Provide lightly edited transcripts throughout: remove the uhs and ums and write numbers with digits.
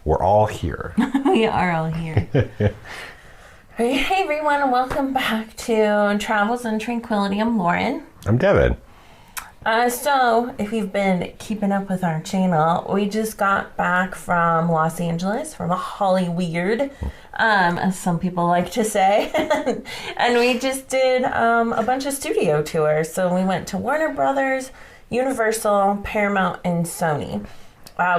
We're all here. We are all here. Hey everyone, and welcome back to Travels and Tranquility. I'm Lauren. I'm Devin. So, if you've been keeping up with our channel, we just got back from Los Angeles, from Hollyweird, as some people like to say. And we just did a bunch of studio tours. So we went to Warner Brothers, Universal, Paramount, and Sony.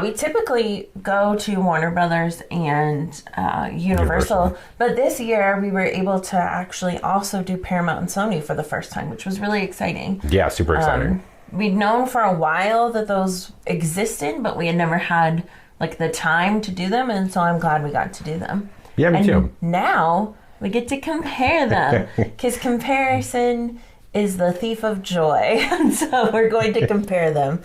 We typically go to Warner Brothers and Universal, but this year we were able to actually also do Paramount and Sony for the first time, which was really exciting. Yeah, super exciting. We'd known for a while that those existed, but we had never had like the time to do them, and so I'm glad we got to do them. Yeah, me too. Now we get to compare them, because comparison is the thief of joy, and so we're going to compare them.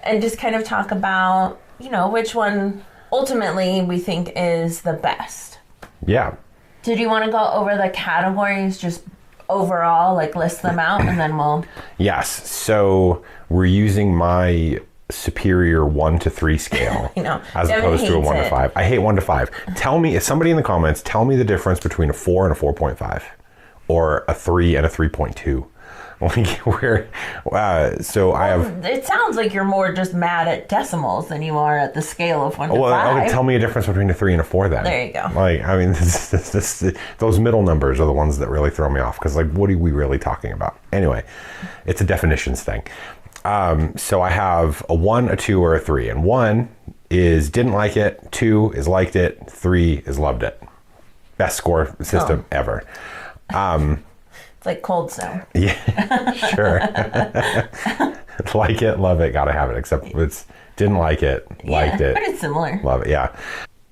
And just kind of talk about, which one ultimately we think is the best. Yeah. Did you want to go over the categories just overall, like list them out, and then we'll... Yes. So we're using my superior 1 to 3 scale as Devin opposed to a 1 to hates 5. I hate 1 to 5. Tell me, if somebody in the comments, tell me the difference between a 4 and a 4.5 or a 3 and a 3.2. I have... It sounds like you're more just mad at decimals than you are at the scale of 1 to 5. Okay, tell me a difference between a 3 and a 4 then. There you go. Those middle numbers are the ones that really throw me off, because what are we really talking about? Anyway, it's a definitions thing. So I have a 1, a 2, or a 3. And 1 is didn't like it, 2 is liked it, 3 is loved it. Best score system ever. It's like cold stone. Yeah, sure. Like it, love it, gotta have it. Except it's didn't like it, liked it. But it's similar. Love it, yeah.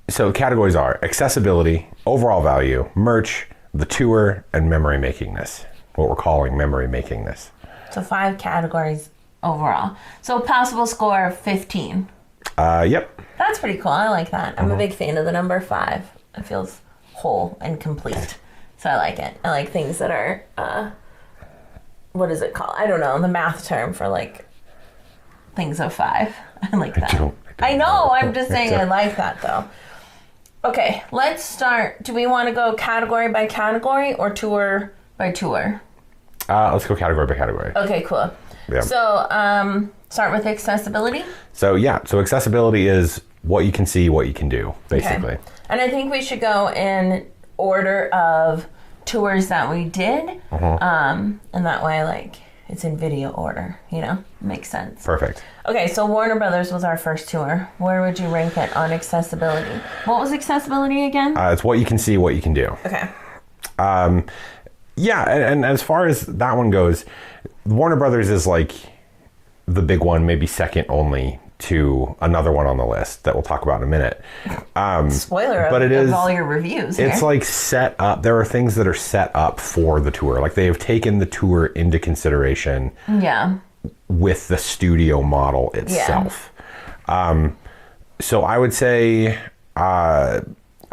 So categories are accessibility, overall value, merch, the tour, and memory makingness. What we're calling memory makingness. So 5 categories overall. So possible score of 15. Yep. That's pretty cool. I like that. I'm a big fan of the number 5. It feels whole and complete. So I like it. I like things that are, what is it called? I don't know, the math term for things of 5. I like that. I know. I'm just saying I like that though. Okay, let's start. Do we want to go category by category or tour by tour? Let's go category by category. Okay, cool. Yeah. So start with accessibility. So accessibility is what you can see, what you can do, basically. Okay. And I think we should go in order of tours that we did, and that way it's in video order, makes sense. Perfect. Okay, so Warner Brothers was our first tour. Where would you rank it on accessibility? What was accessibility again? It's what you can see, what you can do. Okay. Yeah, and as far as that one goes, Warner Brothers is the big one, maybe second only to another one on the list that we'll talk about in a minute. Spoiler but of all your reviews. It's set up. There are things that are set up for the tour. They have taken the tour into consideration. Yeah. With the studio model itself. Yeah. So I would say... are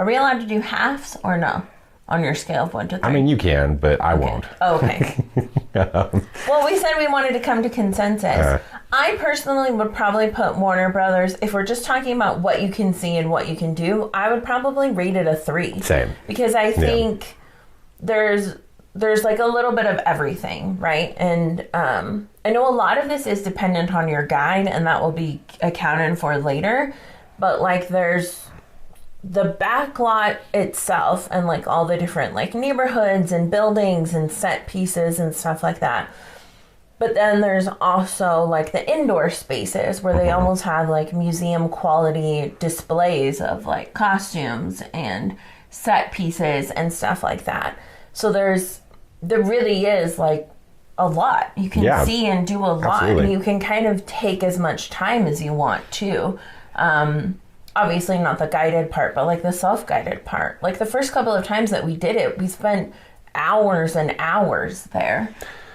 we allowed to do halves or no? On your scale of 1 to 3? I mean, you can, but I won't. Oh, okay. Well, we said we wanted to come to consensus. I personally would probably put Warner Brothers, if we're just talking about what you can see and what you can do, I would probably rate it a 3. Same. Because I think there's a little bit of everything, right? And I know a lot of this is dependent on your guide, and that will be accounted for later. But there's the backlot itself and all the different neighborhoods and buildings and set pieces and stuff like that. But then there's also the indoor spaces where they almost have museum quality displays of costumes and set pieces and stuff like that. So there really is a lot. You can see and do a lot. Absolutely. And you can kind of take as much time as you want to. Obviously not the guided part, but the self-guided part. The first couple of times that we did it, we spent hours and hours there,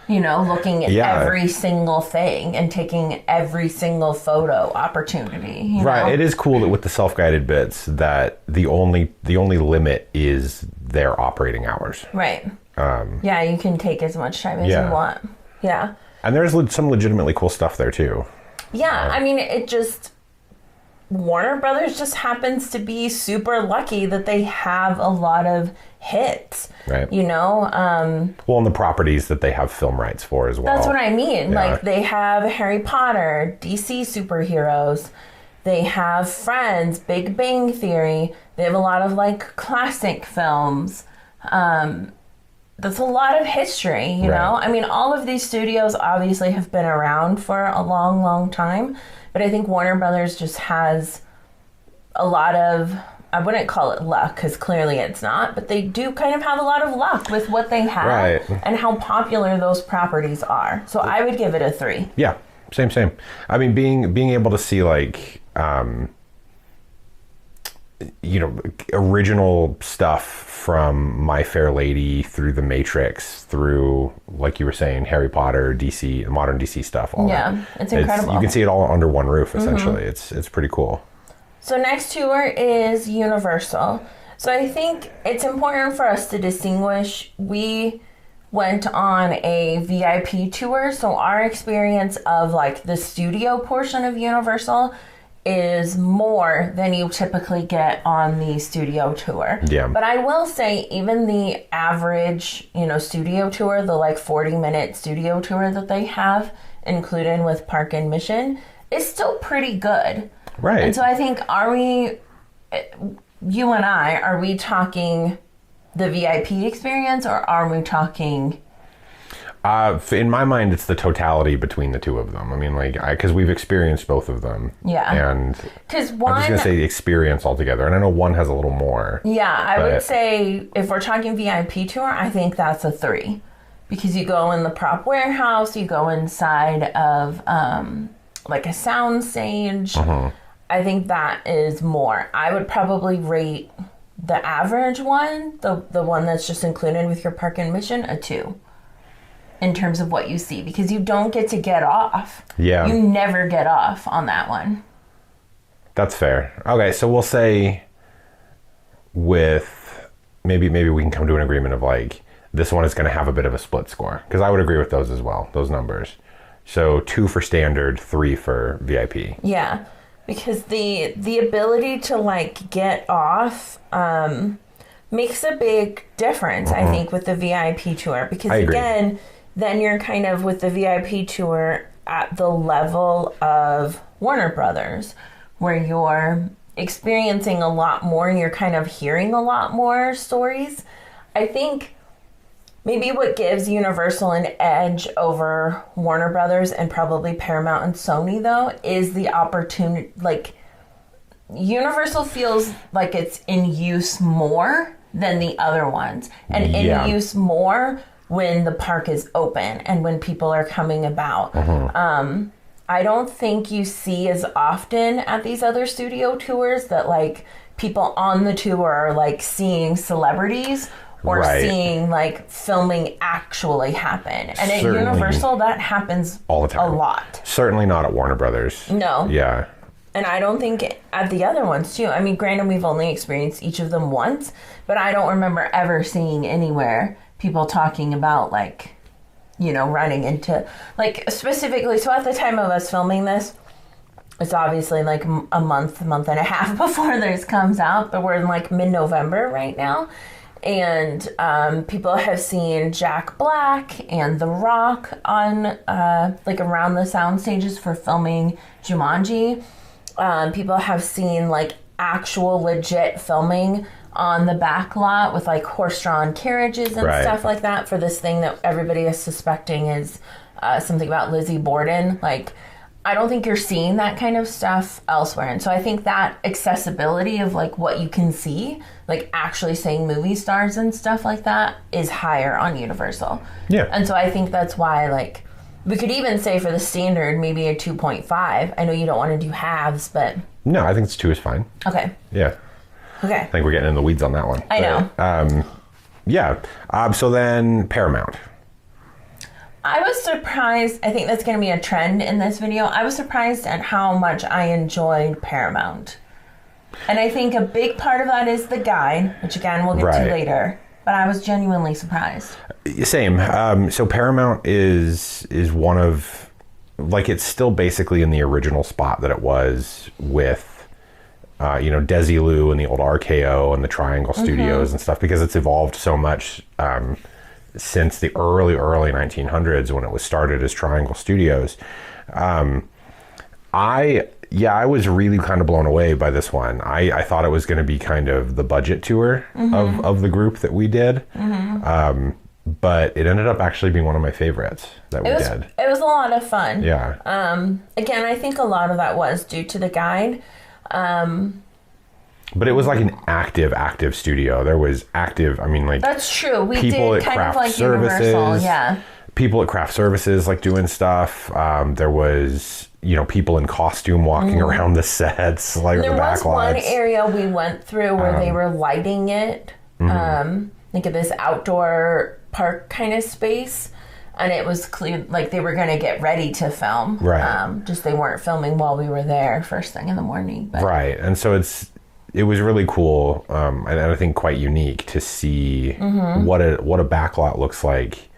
looking at every single thing and taking every single photo opportunity. Right. It is cool that with the self-guided bits that the only limit is their operating hours. Right. Yeah, you can take as much time as you want. Yeah. And there's some legitimately cool stuff there too. Yeah, I mean, Warner Brothers just happens to be super lucky that they have a lot of hits. Right. You know? Well, and the properties that they have film rights for as well. That's what I mean. Yeah. Like, they have Harry Potter, DC superheroes. They have Friends, Big Bang Theory. They have a lot of, like, classic films. That's a lot of history, you know? I mean, all of these studios obviously have been around for a long, long time. But I think Warner Brothers just has a lot of, I wouldn't call it luck, because clearly it's not, but they do kind of have a lot of luck with what they have and how popular those properties are. So I would give it a 3. Yeah, same. I mean, being able to see, like, you know, original stuff from My Fair Lady through The Matrix, through, like you were saying, Harry Potter, DC, modern DC stuff. All that. It's incredible. You can see it all under one roof, essentially. It's pretty cool. So next tour is Universal. So I think it's important for us to distinguish. We went on a VIP tour, so our experience of, like, the studio portion of Universal is more than you typically get on the studio tour. Yeah. But I will say, even the average, you know, studio tour, the, like, 40-minute studio tour that they have included with park admission, is still pretty good. Right. And so I think, you and I, are we talking the VIP experience, or are we talking... in my mind, it's the totality between the two of them. I mean, like, because we've experienced both of them. Yeah. And because I'm just going to say experience altogether. And I know one has a little more. Yeah, I would say if we're talking VIP tour, I think that's a 3. Because you go in the prop warehouse, you go inside of, like, a sound stage. I think that is more. I would probably rate the average one, the one that's just included with your park admission, a 2. In terms of what you see, because you don't get to get off. Yeah. You never get off on that one. That's fair. Okay, so we'll say with maybe we can come to an agreement of, like, this one is going to have a bit of a split score, because I would agree with those as well, those numbers. So 2 for standard, 3 for VIP. Yeah, because the ability to, like, get off makes a big difference, I think, with the VIP tour, because again, then you're kind of with the VIP tour at the level of Warner Brothers, where you're experiencing a lot more and you're kind of hearing a lot more stories. I think maybe what gives Universal an edge over Warner Brothers and probably Paramount and Sony, though, is the opportunity. Like, Universal feels like it's in use more than the other ones, and in use more when the park is open and when people are coming about. I don't think you see as often at these other studio tours that, like, people on the tour are, like, seeing celebrities or seeing, like, filming actually happen. And at Universal, that happens all the time. A lot. Certainly not at Warner Brothers. No. Yeah. And I don't think at the other ones, too. I mean, granted, we've only experienced each of them once, but I don't remember ever seeing anywhere people talking about, like, you know, running into, like, specifically. So at the time of us filming this, it's obviously, like, a month and a half before this comes out, but we're in, like, mid-November right now. And people have seen Jack Black and The Rock on, like, around the sound stages for filming Jumanji. People have seen, like, actual legit filming on the back lot with, like, horse-drawn carriages and stuff like that for this thing that everybody is suspecting is something about Lizzie Borden. Like, I don't think you're seeing that kind of stuff elsewhere. And so I think that accessibility of, like, what you can see, like, actually seeing movie stars and stuff like that is higher on Universal. Yeah. And so I think that's why, like, we could even say for the standard, maybe a 2.5. I know you don't want to do halves, but... No, I think it's 2 is fine. Okay. Yeah. Okay. I think we're getting in the weeds on that one. I know. Yeah. So then Paramount. I was surprised. I think that's going to be a trend in this video. I was surprised at how much I enjoyed Paramount. And I think a big part of that is the guide, which again we'll get to later. But I was genuinely surprised. Same. So Paramount is one of, like, it's still basically in the original spot that it was with Desilu and the old RKO and the Triangle Studios and stuff, because it's evolved so much since the early 1900s when it was started as Triangle Studios. I was really kind of blown away by this one. I thought it was going to be kind of the budget tour of the group that we did. But it ended up actually being one of my favorites that we did. It was a lot of fun. Yeah. Again, I think a lot of that was due to the guide. But it was like an active studio. There was active, That's true. We people did at kind craft of like services, Universal, yeah. People at craft services like doing stuff. There was, people in costume walking around the sets, like the backlots. There was one area we went through where they were lighting it, like at this outdoor park kind of space. And it was clear, like they were going to get ready to film. Right. Just they weren't filming while we were there first thing in the morning. But. Right. And so it was really cool, and I think quite unique to see what a backlot looks like,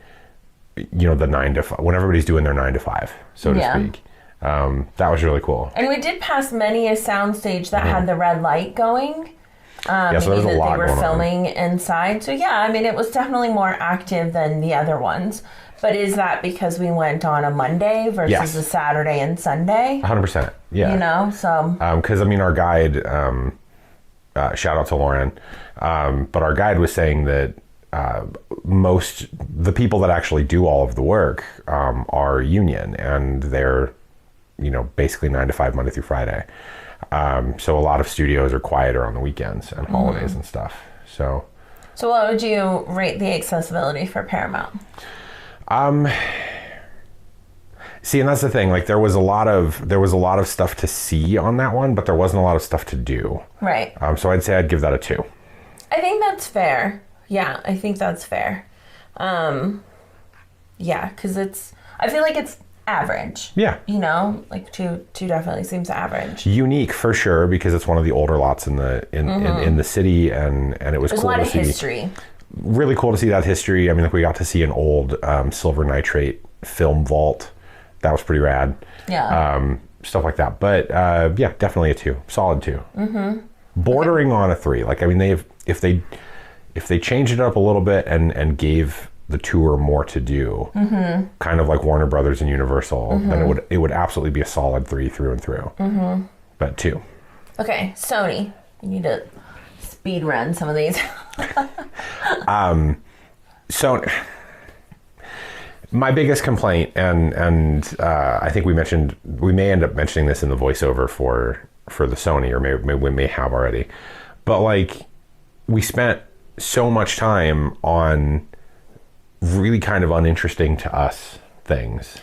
the 9 to 5, when everybody's doing their 9 to 5, so to speak. That was really cool. And we did pass many a soundstage that had the red light going. So there was a lot they were going filming inside. So yeah, it was definitely more active than the other ones. But is that because we went on a Monday versus a Saturday and Sunday? 100%. Yeah. So. Because our guide, shout out to Lauren, but our guide was saying that the people that actually do all of the work are union, and they're basically 9 to 5 Monday through Friday. So a lot of studios are quieter on the weekends and holidays and stuff. So what would you rate the accessibility for Paramount? See, and that's the thing. Like there was a lot of stuff to see on that one, but there wasn't a lot of stuff to do. Right. So I'd say I'd give that a 2. I think that's fair. Yeah, I think that's fair. Yeah, because I feel like it's average. Yeah. Like 2 definitely seems average. Unique for sure, because it's one of the older lots in the in the city, and it was There's cool a lot to of see. History. Really cool to see that history. We got to see an old silver nitrate film vault. That was pretty rad. Yeah. Stuff like that. But yeah, definitely a 2. Solid 2. Bordering on a 3. Like if they changed it up a little bit and gave the tour more to do, kind of like Warner Brothers and Universal, then it would absolutely be a solid 3 through and through. But 2. Okay, Sony. You need to speed run some of these. So my biggest complaint, and I think we may end up mentioning this in the voiceover for the Sony, or maybe we may have already, but like we spent so much time on really kind of uninteresting to us things.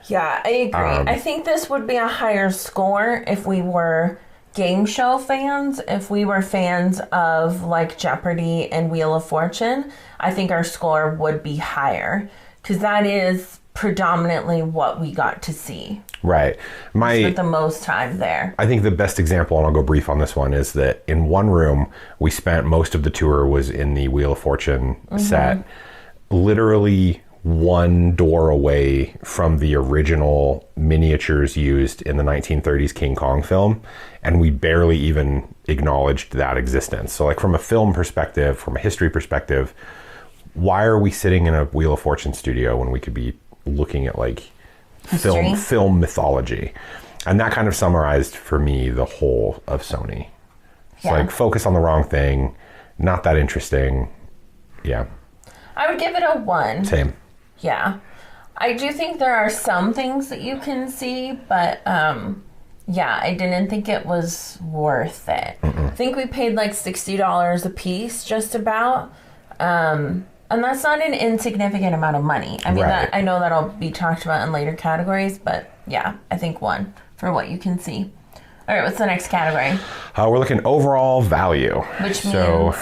Yeah, I agree. I think this would be a higher score if we were game show fans. If we were fans of like Jeopardy and Wheel of Fortune, I think our score would be higher, because that is predominantly what we got to see. Right. We spent the most time there. I think the best example, and I'll go brief on this one, is that in one room we spent most of the tour was in the Wheel of Fortune set, literally one door away from the original miniatures used in the 1930s King Kong film, and we barely even acknowledged that existence. So like from a film perspective, from a history perspective, why are we sitting in a Wheel of Fortune studio when we could be looking at like film mythology? And that kind of summarized for me the whole of Sony. It's like focus on the wrong thing, not that interesting. Yeah. I would give it a 1. Same. Yeah. I do think there are some things that you can see, but yeah, I didn't think it was worth it. I think we paid like $60 a piece just about. And that's not an insignificant amount of money. I mean, I know that'll be talked about in later categories, but yeah, I think 1 for what you can see. All right, what's the next category? We're looking overall value. Which means?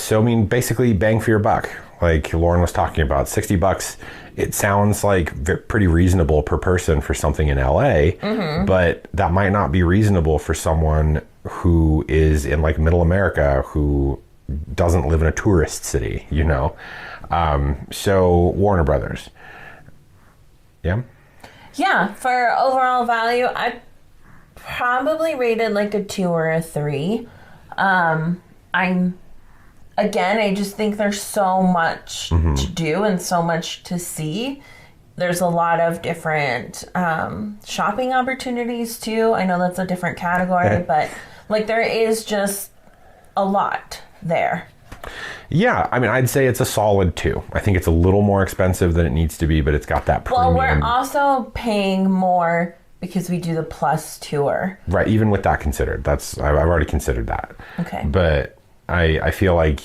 So basically bang for your buck. Like Lauren was talking about, $60. It sounds like pretty reasonable per person for something in LA, but that might not be reasonable for someone who is in like middle America, who doesn't live in a tourist city, So Warner Brothers. Yeah. Yeah, for overall value, I'd probably rated like a 2 or a 3. I just think there's so much to do and so much to see. There's a lot of different shopping opportunities too. I know that's a different category, but like there is just a lot there. Yeah, I mean, I'd say it's a solid 2. I think it's a little more expensive than it needs to be, but it's got that premium. Well, we're also paying more because we do the Plus tour. Right, even with that considered. I've already considered that. Okay. But I feel like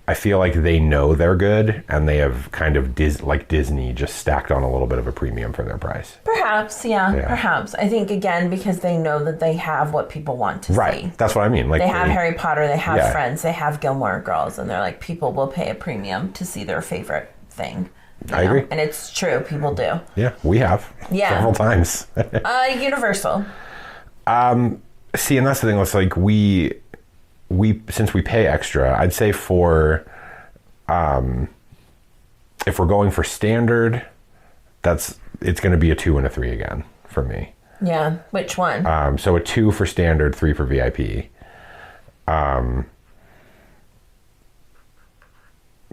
they know they're good, and they have kind of like Disney just stacked on a little bit of a premium for their price. Perhaps, yeah. Perhaps. I think again because they know that they have what people want to see. Right. That's what I mean. Like they have Harry Potter, they have Friends, they have Gilmore Girls, and they're like people will pay a premium to see their favorite thing. I agree. And it's true, people do. Yeah, we have. Yeah. Several times. Universal. See, and that's the thing. It's like we since we pay extra, I'd say for if we're going for standard, it's going to be a 2 and a 3 again for me. Yeah. Which one? So a 2 for standard, 3 for VIP.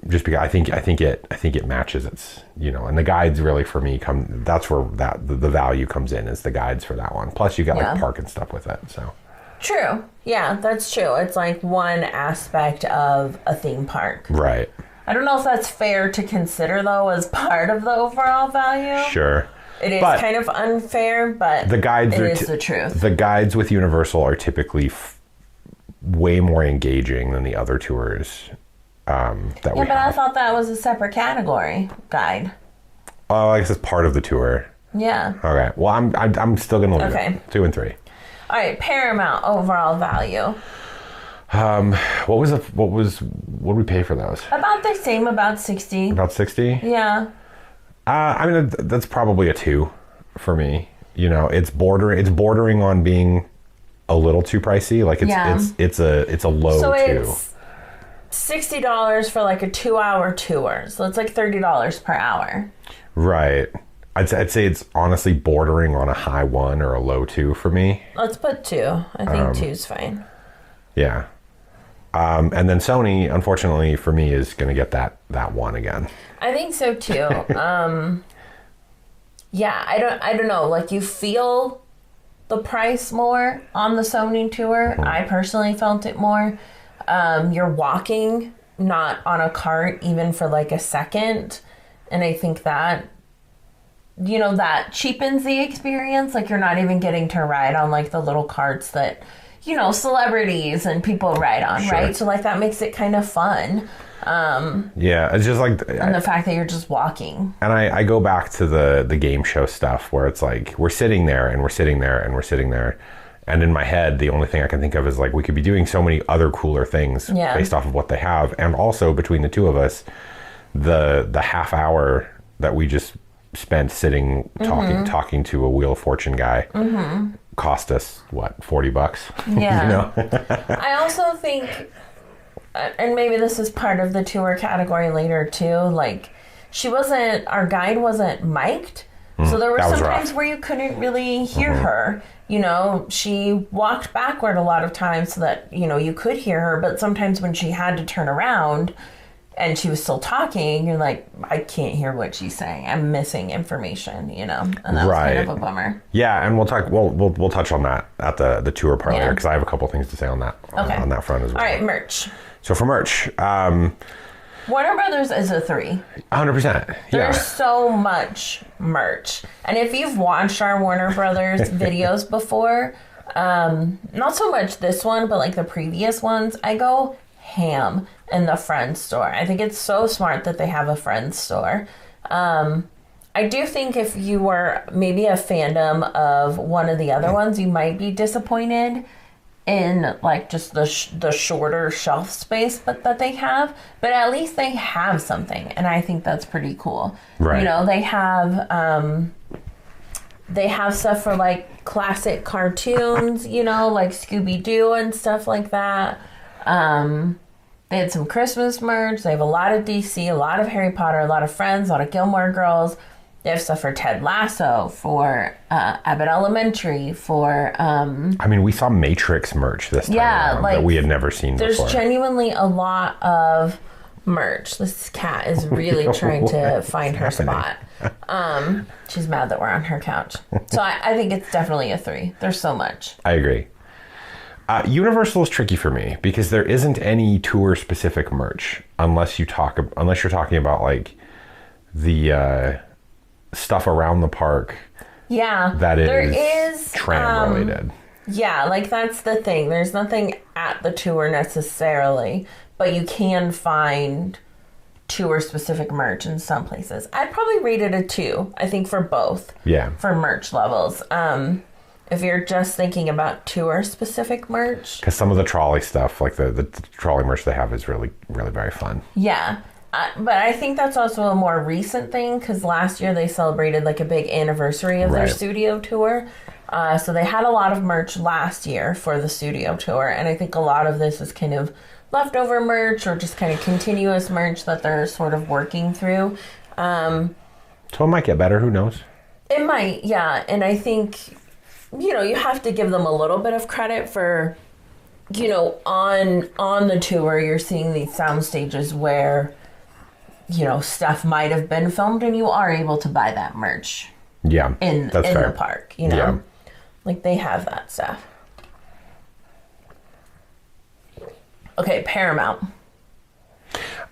Just because I think it matches its, and the guides really for me that's where the value comes in, is the guides for that one. Plus you got like park and stuff with it. So true. Yeah, that's true. It's like one aspect of a theme park. Right. I don't know if that's fair to consider though as part of the overall value. Sure. It is kind of unfair, but the guides is the truth. The guides with Universal are typically way more engaging than the other tours that we have. Yeah, but I thought that was a separate category guide. Oh, I guess it's part of the tour. Yeah. Okay. Well, I'm still gonna leave it. 2 and 3. All right, Paramount overall value. What did we pay for those? About the same, about 60. About 60? Yeah. I mean, that's probably a 2 for me. It's bordering on being a little too pricey. Like it's a low 2. So it's $60 for like a 2-hour tour. So it's like $30 per hour. Right. I'd say it's honestly bordering on a high 1 or a low 2 for me. Let's put 2. I think 2's fine. Yeah. And then Sony, unfortunately for me, is going to get that 1 again. I think so too. Yeah, I don't know. Like you feel the price more on the Sony tour. I personally felt it more. You're walking, not on a cart, even for like a second. And I think that, that cheapens the experience. Like you're not even getting to ride on like the little carts that, celebrities and people ride on, sure. Right? So like that makes it kind of fun. Yeah, it's just like... And the fact that you're just walking. And I go back to the game show stuff where it's like, we're sitting there and we're sitting there and we're sitting there. And in my head, the only thing I can think of is like, we could be doing so many other cooler things based off of what they have. And also between the two of us, the half hour that we just spent sitting talking to a Wheel of Fortune guy cost us what, $40? Yeah. I also think, and maybe this is part of the tour category later too, like our guide wasn't mic'd, so there were some times where you couldn't really hear her. She walked backward a lot of times so that you could hear her, but sometimes when she had to turn around and she was still talking, you're like, I can't hear what she's saying. I'm missing information, and that was kind of a bummer. Yeah, and we'll talk. We'll touch on that at the tour part later, because I have a couple things to say on that on that front as well. All right, merch. So for merch, Warner Brothers is a 3. 100%. Yeah. There's so much merch, and if you've watched our Warner Brothers videos before, not so much this one, but like the previous ones, I go ham in the Friends store. I think it's so smart that they have a Friends store. I do think if you were maybe a fandom of one of the other ones, you might be disappointed in like just the shorter shelf space that they have, but at least they have something, and I think that's pretty cool. Right. They have stuff for like classic cartoons, like Scooby-Doo and stuff like that. They had some Christmas merch. They have a lot of DC, a lot of Harry Potter, a lot of Friends, a lot of Gilmore Girls. They have stuff for Ted Lasso, for Abbott Elementary, for... I mean, we saw Matrix merch this time around that we had never seen before. There's genuinely a lot of merch. This cat is really trying to find her spot. She's mad that we're on her couch. So I think it's definitely a 3. There's so much. I agree. Universal is tricky for me because there isn't any tour specific merch unless you're talking about like the stuff around the park. Yeah, that there is tram related. Yeah, like that's the thing. There's nothing at the tour necessarily, but you can find tour specific merch in some places. I'd probably rate it a 2, I think, for both. Yeah. For merch levels. If you're just thinking about tour specific merch. Because some of the trolley stuff, like the trolley merch they have is really, really very fun. Yeah. But I think that's also a more recent thing because last year they celebrated like a big anniversary of their studio tour. So they had a lot of merch last year for the studio tour. And I think a lot of this is kind of leftover merch or just kind of continuous merch that they're sort of working through. So it might get better. Who knows? It might, yeah. And I think, you have to give them a little bit of credit for, on the tour, you're seeing these sound stages where, stuff might have been filmed and you are able to buy that merch. Yeah. In the park, Yeah. Like they have that stuff. Okay, Paramount.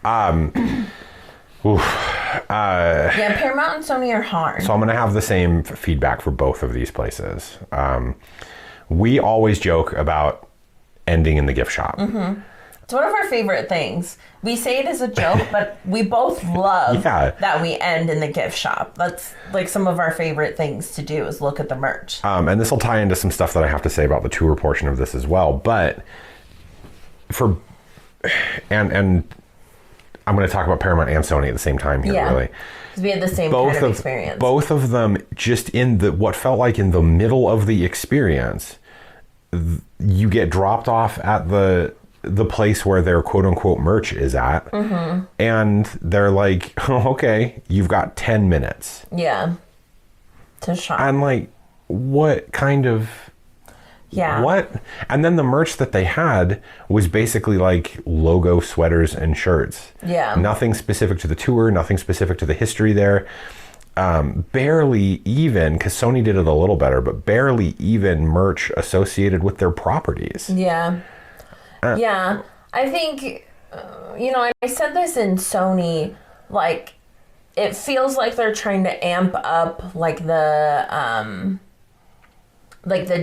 Yeah, Paramount and Sony are hard. So I'm going to have the same feedback for both of these places. We always joke about ending in the gift shop. Mm-hmm. It's one of our favorite things. We say it as a joke, but we both love that we end in the gift shop. That's like some of our favorite things to do is look at the merch. And this will tie into some stuff that I have to say about the tour portion of this as well. But and I'm going to talk about Paramount and Sony at the same time here, really. Because we had the same kind of experience. Both of them just in what felt like in the middle of the experience, you get dropped off at the place where their quote unquote merch is at. Mm-hmm. And they're like, oh, okay, you've got 10 minutes. Yeah. To shop. I'm like, what kind of... Yeah. What? And then the merch that they had was basically like logo sweaters and shirts. Yeah. Nothing specific to the tour, nothing specific to the history there. Barely even, because Sony did it a little better, but barely even merch associated with their properties. Yeah. Yeah. I think, I said this in Sony, like, it feels like they're trying to amp up, like, the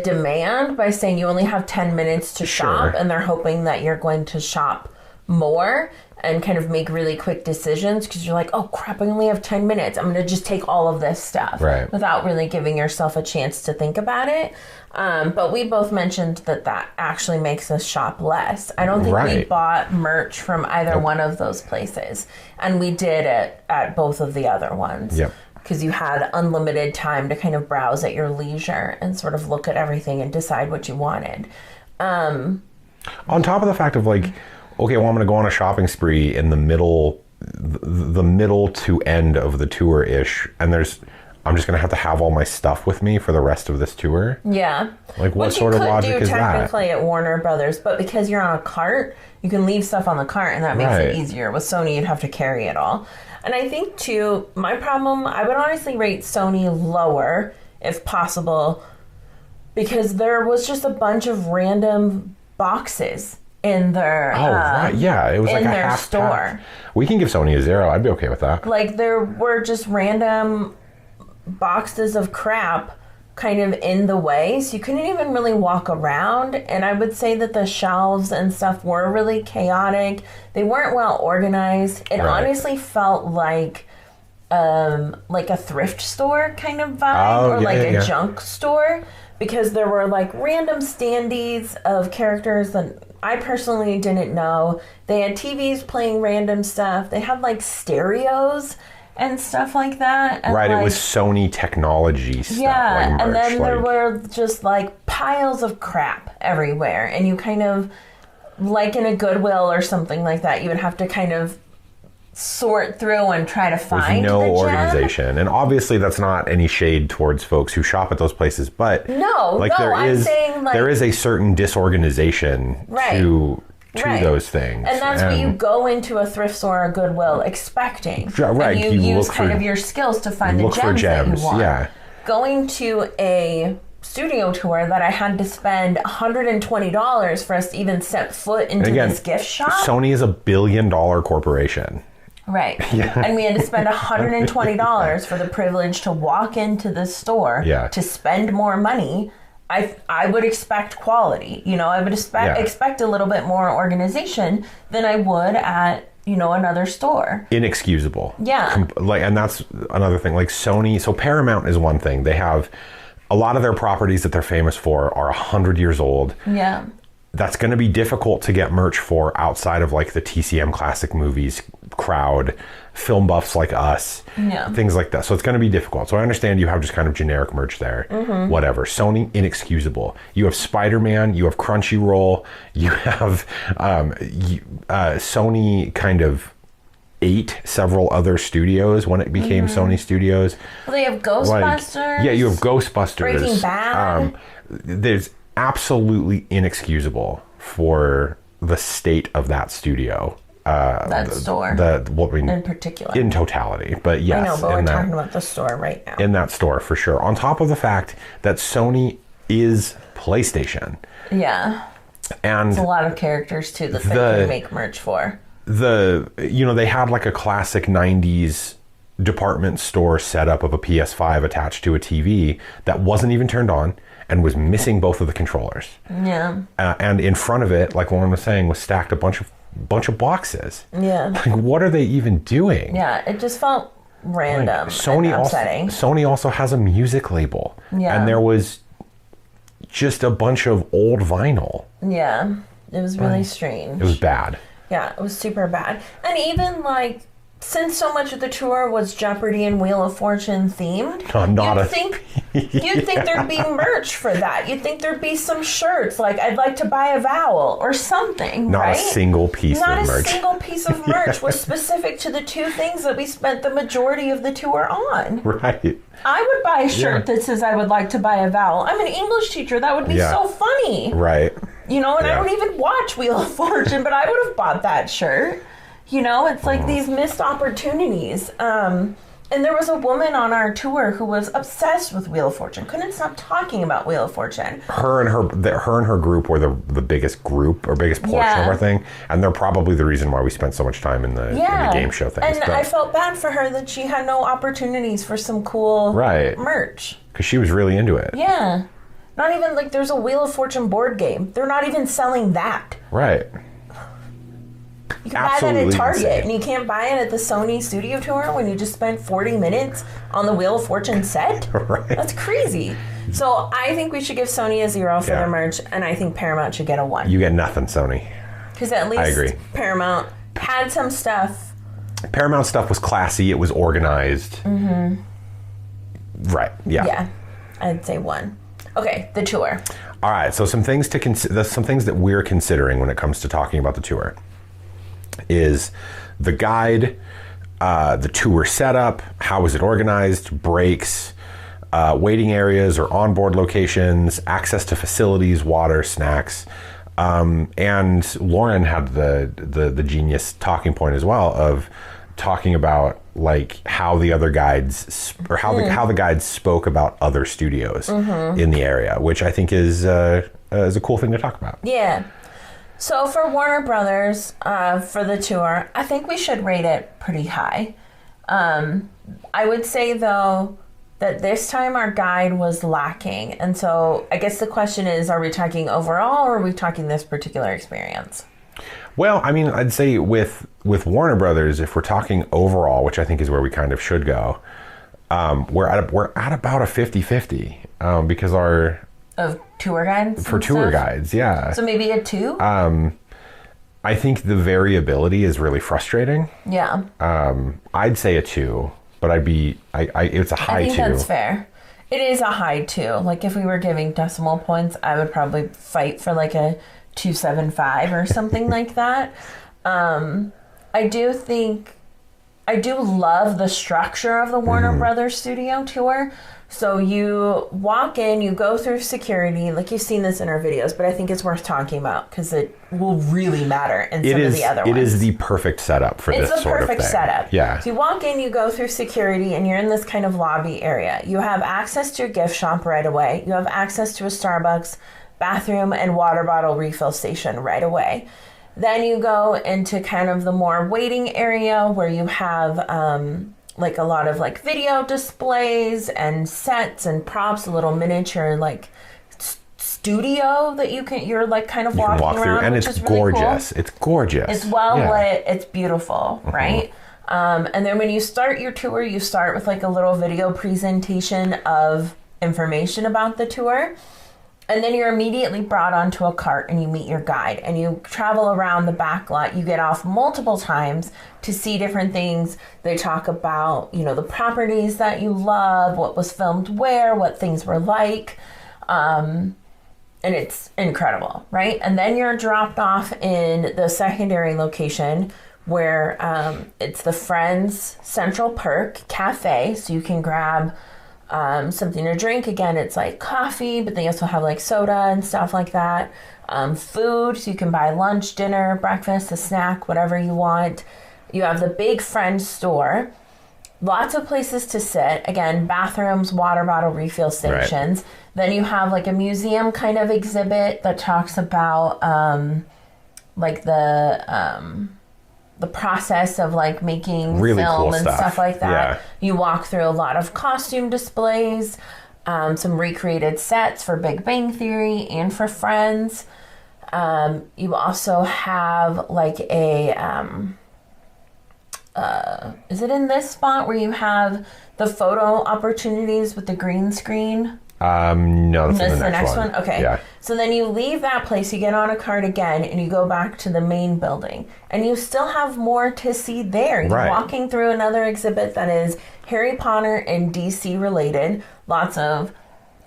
demand by saying you only have 10 minutes to shop, and they're hoping that you're going to shop more and kind of make really quick decisions because you're like, oh crap, I only have 10 minutes. I'm going to just take all of this stuff without really giving yourself a chance to think about it. But we both mentioned that actually makes us shop less. I don't think we bought merch from either one of those places. And we did it at both of the other ones. Yep. Because you had unlimited time to kind of browse at your leisure and sort of look at everything and decide what you wanted. On top of the fact of like, okay, well, I'm going to go on a shopping spree in the middle to end of the tour-ish, and I'm just going to have all my stuff with me for the rest of this tour. Yeah. Like, what sort of logic is that? You could do technically at Warner Brothers, but because you're on a cart, you can leave stuff on the cart, and that makes it easier. With Sony, you'd have to carry it all. And I think, too, my problem, I would honestly rate Sony lower, if possible, because there was just a bunch of random boxes in their it was like a half store. Pack. We can give Sony a 0. I'd be okay with that. Like, there were just random boxes of crap kind of in the way, so you couldn't even really walk around. And I would say that the shelves and stuff were really chaotic. They weren't well organized. It honestly felt like a thrift store kind of vibe, a junk store, because there were like random standees of characters that I personally didn't know. They had TVs playing random stuff. They had like stereos and stuff like that. And it was Sony technology stuff. Yeah, like merch, and then there were just like piles of crap everywhere. And you kind of, like in a Goodwill or something like that, you would have to kind of sort through and try to find no the gem. organization. And obviously that's not any shade towards folks who shop at those places, but I'm saying, like, there is a certain disorganization to those things. And that's what you go into a thrift store or Goodwill expecting. Right. And you use kind of your skills to find the gems that you want. Yeah. Going to a studio tour that I had to spend $120 for us to even step foot into this gift shop. Sony is $1 billion corporation. Right. Yeah. And we had to spend $120 for the privilege to walk into the store to spend more money. I would expect quality. You know, I would expect a little bit more organization than I would at, you know, another store. Inexcusable. Yeah. And that's another thing. Like Sony, so Paramount is one thing. They have a lot of their properties that they're famous for are 100 years old. Yeah. That's going to be difficult to get merch for outside of like the TCM classic movies crowd, film buffs like us, things like that. So it's going to be difficult. So I understand you have just kind of generic merch there. Whatever. Sony, inexcusable. You have Spider-Man, you have Crunchyroll, you have Sony kind of ate several other studios when it became Sony Studios. Well, they have Ghostbusters. You have Ghostbusters. Breaking Bad. There's absolutely inexcusable for the state of that studio. That store. In particular. In totality. But yes. I know, but we're talking about the store right now. In that store, for sure. On top of the fact that Sony is PlayStation. Yeah. And it's a lot of characters, too, that they can make merch for. They had like a classic 90s department store setup of a PS5 attached to a TV that wasn't even turned on and was missing both of the controllers. Yeah. And in front of it, like Lauren was saying, was stacked a bunch of boxes. Yeah. Like, what are they even doing? Yeah, it just felt random. Like, Sony also has a music label. Yeah. And there was just a bunch of old vinyl. Yeah. It was really strange. It was bad. Yeah, it was super bad. And even like, since so much of the tour was Jeopardy and Wheel of Fortune themed, you'd think there'd be merch for that. You'd think there'd be some shirts, like I'd like to buy a vowel or something. Not a single piece of merch. Not a single piece of merch was specific to the two things that we spent the majority of the tour on. Right. I would buy a shirt that says I would like to buy a vowel. I'm an English teacher. That would be so funny. Right. You know, and I don't even watch Wheel of Fortune, but I would have bought that shirt. You know, it's like these missed opportunities. And there was a woman on our tour who was obsessed with Wheel of Fortune. Couldn't stop talking about Wheel of Fortune. Her and her group were the biggest group or biggest portion of our thing, and they're probably the reason why we spent so much time in the game show things. And I felt bad for her that she had no opportunities for some cool merch. Because she was really into it. Yeah. Not even like there's a Wheel of Fortune board game. They're not even selling that. Right. You can buy that at Target, and you can't buy it at the Sony Studio Tour when you just spent 40 minutes on the Wheel of Fortune set? Right. That's crazy. So I think we should give Sony a 0 for their merch, and I think Paramount should get a 1. You get nothing, Sony. Because at least Paramount had some stuff. Paramount stuff was classy. It was organized. Mm-hmm. Right, Yeah, I'd say 1. Okay, the tour. All right, so some things that we're considering when it comes to talking about the tour is the guide, the tour setup, how is it organized, breaks, waiting areas or onboard locations, access to facilities, water, snacks. And Lauren had the genius talking point as well of talking about like how the other guides or how the guides spoke about other studios in the area, which I think is a cool thing to talk about. Yeah. So for Warner Brothers, for the tour, I think we should rate it pretty high. I would say, though, that this time our guide was lacking. And so I guess the question is, are we talking overall or are we talking this particular experience? Well, I mean, I'd say with Warner Brothers, if we're talking overall, which I think is where we kind of should go, we're at about a 50-50 because our... Of tour guides? For tour guides, yeah. So maybe a 2? I think the variability is really frustrating. Yeah. I'd say a 2, but it's a high 2. I think that's fair. It is a high 2. Like if we were giving decimal points, I would probably fight for like a 2.75 or something like that. I do think I do love the structure of the Warner Brothers studio tour. So you walk in, you go through security, like you've seen this in our videos, but I think it's worth talking about because it will really matter in some of the other ones. It is the perfect setup for this sort of thing. It's the perfect setup. Yeah. So you walk in, you go through security, and you're in this kind of lobby area. You have access to your gift shop right away. You have access to a Starbucks, bathroom, and water bottle refill station right away. Then you go into kind of the more waiting area where you have like a lot of like video displays and sets and props, a little miniature like studio that you're like kind of walking around, and it's gorgeous. Really cool. It's gorgeous. It's well lit. It's beautiful, right? And then when you start your tour, you start with like a little video presentation of information about the tour. And then you're immediately brought onto a cart and you meet your guide and you travel around the back lot. You get off multiple times to see different things. They talk about, the properties that you love, what was filmed where, what things were like. And it's incredible, right? And then you're dropped off in the secondary location where it's the Friends Central Perk Cafe. So you can grab something to drink. Again, it's like coffee, but they also have like soda and stuff like that. Food, so you can buy lunch, dinner, breakfast, a snack, whatever you want. You have the big Friends store. Lots of places to sit. Again, bathrooms, water bottle refill stations. Right. Then you have like a museum kind of exhibit that talks about like the process of like making really film cool and stuff like that. Yeah. You walk through a lot of costume displays, some recreated sets for Big Bang Theory and for Friends. You also have like a, is it in this spot where you have the photo opportunities with the green screen? No, that's the next one. Okay. Yeah. So then you leave that place, you get on a cart again, and you go back to the main building. And you still have more to see there. You're walking through another exhibit that is Harry Potter and DC related. Lots of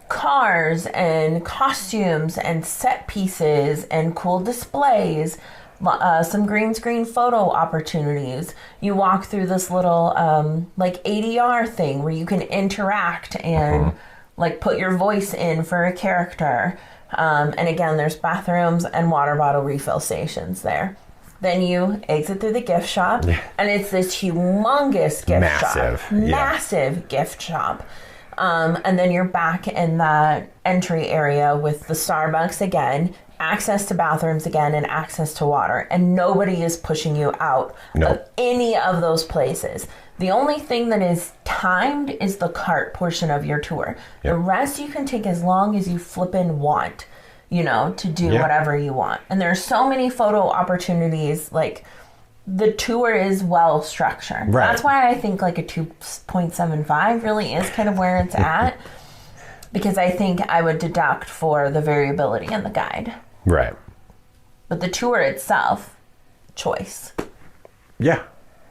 cars and costumes and set pieces and cool displays. Some green screen photo opportunities. You walk through this little like ADR thing where you can interact and like put your voice in for a character. And again, there's bathrooms and water bottle refill stations there. Then you exit through the gift shop, and it's this humongous gift shop. Massive gift shop. And then you're back in that entry area with the Starbucks again, access to bathrooms again, and access to water. And nobody is pushing you out of any of those places. The only thing that is timed is the cart portion of your tour. The rest you can take as long as you flippin' want, to do whatever you want. And there's so many photo opportunities. Like, the tour is well structured. Right. That's why I think like a 2.75 really is kind of where it's at. Because I think I would deduct for the variability in the guide. Right. But the tour itself, choice. Yeah.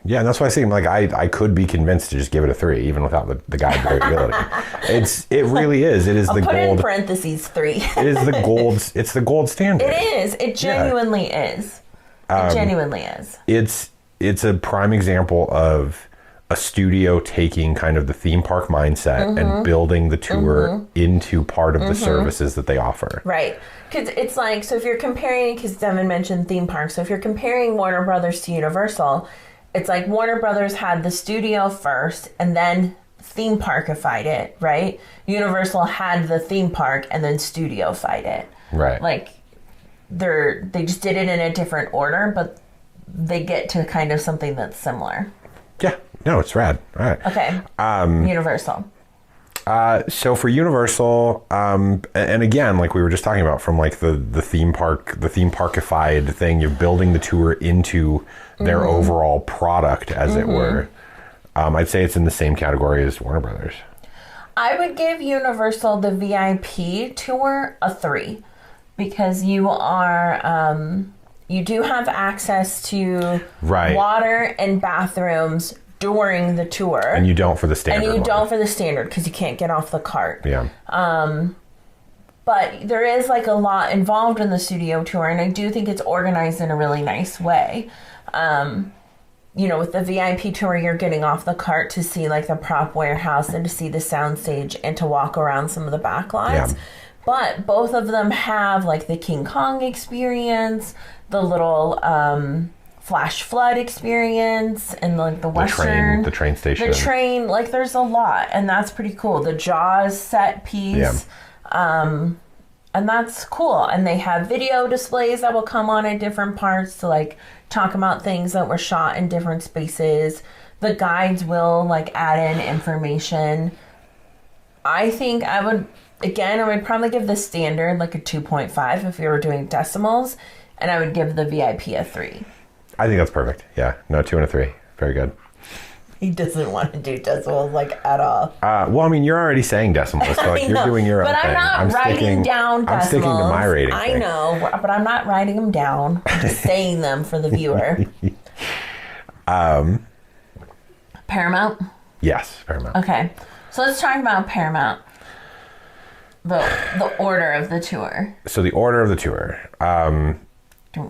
Yeah, and that's why I seem like I could be convinced to just give it a 3, even without the guide variability. It really is. It is I'll the put gold. In parentheses 3. It is the gold. It's the gold standard. It is. It genuinely is. It genuinely is. It's a prime example of a studio taking kind of the theme park mindset and building the tour into part of the services that they offer. Right. Because it's like, so if you're comparing, because Devin mentioned theme parks, so if you're comparing Warner Brothers to Universal, it's like Warner Brothers had the studio first and then theme parkified it, right? Universal had the theme park and then studio-fied it. Right. Like, they just did it in a different order, but they get to kind of something that's similar. Yeah. No, it's rad. All right. Okay. Universal. So for Universal, and again, like we were just talking about, from like the theme parkified thing, you're building the tour into their overall product, as it were. I'd say it's in the same category as Warner Brothers. I would give Universal the VIP tour a 3 because you are you do have access to water and bathrooms during the tour. And you don't for the standard. And you don't for the standard because you can't get off the cart. Yeah. But there is like a lot involved in the studio tour, and I do think it's organized in a really nice way. with the VIP tour, you're getting off the cart to see like the prop warehouse and to see the soundstage and to walk around some of the back lots. Yeah. But both of them have like the King Kong experience, the little flash flood experience, and like the Western. The train station. The train, like there's a lot, and that's pretty cool. The Jaws set piece. Yeah. And that's cool. And they have video displays that will come on at different parts to like talk about things that were shot in different spaces. The guides will like add in information. I think I would probably give the standard like a 2.5 if you were doing decimals, and I would give the VIP a 3. I think that's perfect. Yeah. No, 2 and a 3. Very good. He doesn't want to do decimals like at all. Well, I mean, you're already saying decimals, so like you're doing your own thing. But I'm not writing down decimals. I'm sticking to my rating. I know, but I'm not writing them down. I'm just saying them for the viewer. Paramount? Yes, Paramount. Okay. So let's talk about Paramount. The order of the tour. So the order of the tour. Don't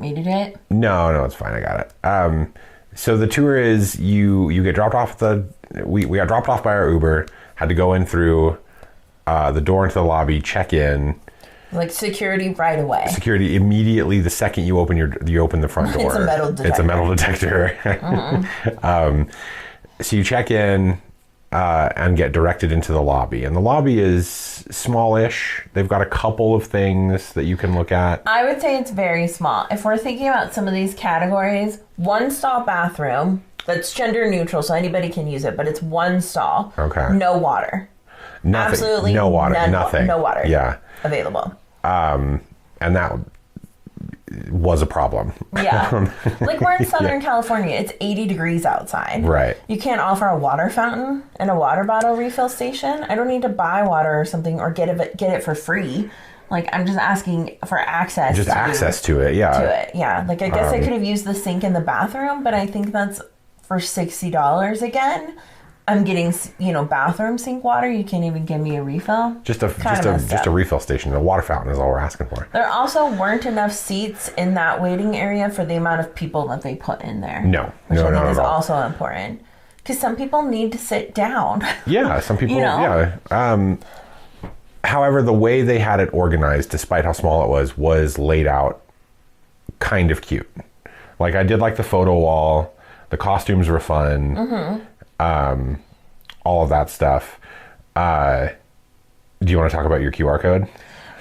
read it? No, it's fine. I got it. So the tour is you get dropped off we got dropped off by our Uber, had to go in through the door into the lobby, check in. Like security right away. Security immediately the second you open the front door. It's a metal detector. It's a metal detector. Mm-hmm. So you check in and get directed into the lobby. And the lobby is smallish. They've got a couple of things that you can look at. I would say it's very small. If we're thinking about some of these categories, one stall bathroom that's gender neutral, so anybody can use it, but it's one stall. Okay. No water. Nothing. Absolutely no water. Nothing. No water. Yeah. Available. And that was a problem. Yeah. Like we're in Southern California. It's 80 degrees outside. Right. You can't offer a water fountain and a water bottle refill station. I don't need to buy water or something or get it for free. Like I'm just asking for access. Just access to it. Yeah. Yeah. Like I guess I could have used the sink in the bathroom, but I think that's for $60 again. I'm getting, bathroom sink water. You can't even give me a refill. Just a refill station. A water fountain is all we're asking for. There also weren't enough seats in that waiting area for the amount of people that they put in there. No, which I think is all. also important because some people need to sit down. Yeah, some people. Yeah. However, the way they had it organized, despite how small it was laid out kind of cute. Like I did like the photo wall. The costumes were fun. Mm-hmm. All of that stuff. Do you want to talk about your QR code?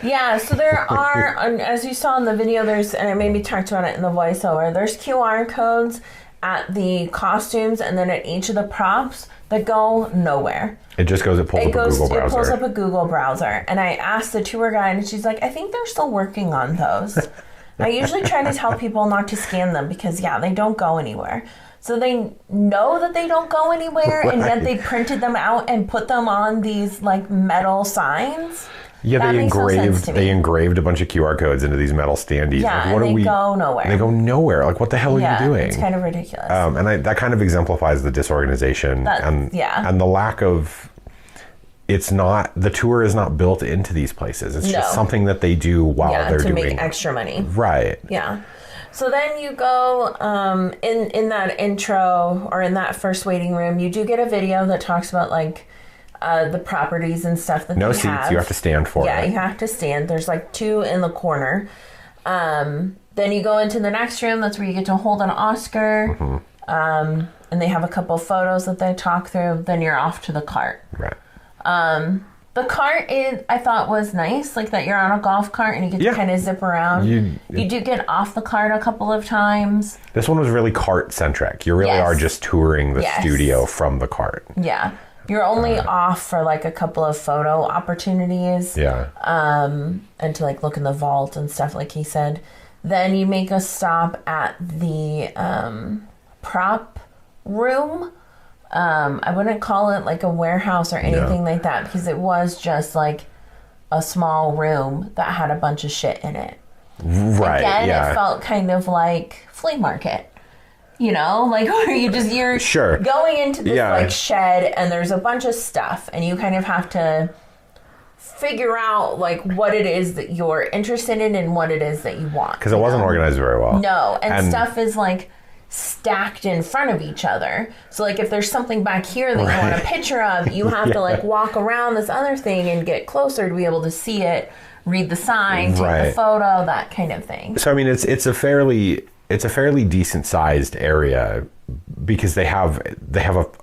Yeah, so there are, as you saw in the video, and I maybe talked about it in the voiceover, there's QR codes at the costumes and then at each of the props that go nowhere. It just goes, it pulls up a Google browser. And I asked the tour guide and she's like, I think they're still working on those. I usually try to tell people not to scan them because, they don't go anywhere. So they know that they don't go anywhere, right. And yet they printed them out and put them on these like metal signs. Yeah, they engraved a bunch of QR codes into these metal standees. Yeah, like, they go nowhere. They go nowhere. Like, what the hell are you doing? It's kind of ridiculous. And that kind of exemplifies the disorganization and the lack of. The tour is not built into these places. It's just something that they do while they're doing to make extra money. Right. Yeah. So then you go in that intro or in that first waiting room, you do get a video that talks about like the properties and stuff that no they have. No seats, you have to stand for it. Yeah, you have to stand. There's like 2 in the corner. Then you go into the next room. That's where you get to hold an Oscar. Mm-hmm. And they have a couple photos that they talk through. Then you're off to the cart. Right. The cart I thought was nice, like that you're on a golf cart and you get to kind of zip around. You do get off the cart a couple of times. This one was really cart centric. You really are just touring the studio from the cart. Yeah. You're only off for like a couple of photo opportunities. Yeah. And to like look in the vault and stuff like he said. Then you make a stop at the prop room. I wouldn't call it like a warehouse or anything like that because it was just like a small room that had a bunch of shit in it. Right. Again, it felt kind of like flea market, like where you're sure. going into this like shed and there's a bunch of stuff and you kind of have to figure out like what it is that you're interested in and what it is that you want. Because it wasn't organized very well. No, and stuff is like stacked in front of each other. So like if there's something back here that you want a picture of, you have to like walk around this other thing and get closer to be able to see it, read the sign, take the photo, that kind of thing. So I mean, it's a fairly decent sized area, because they have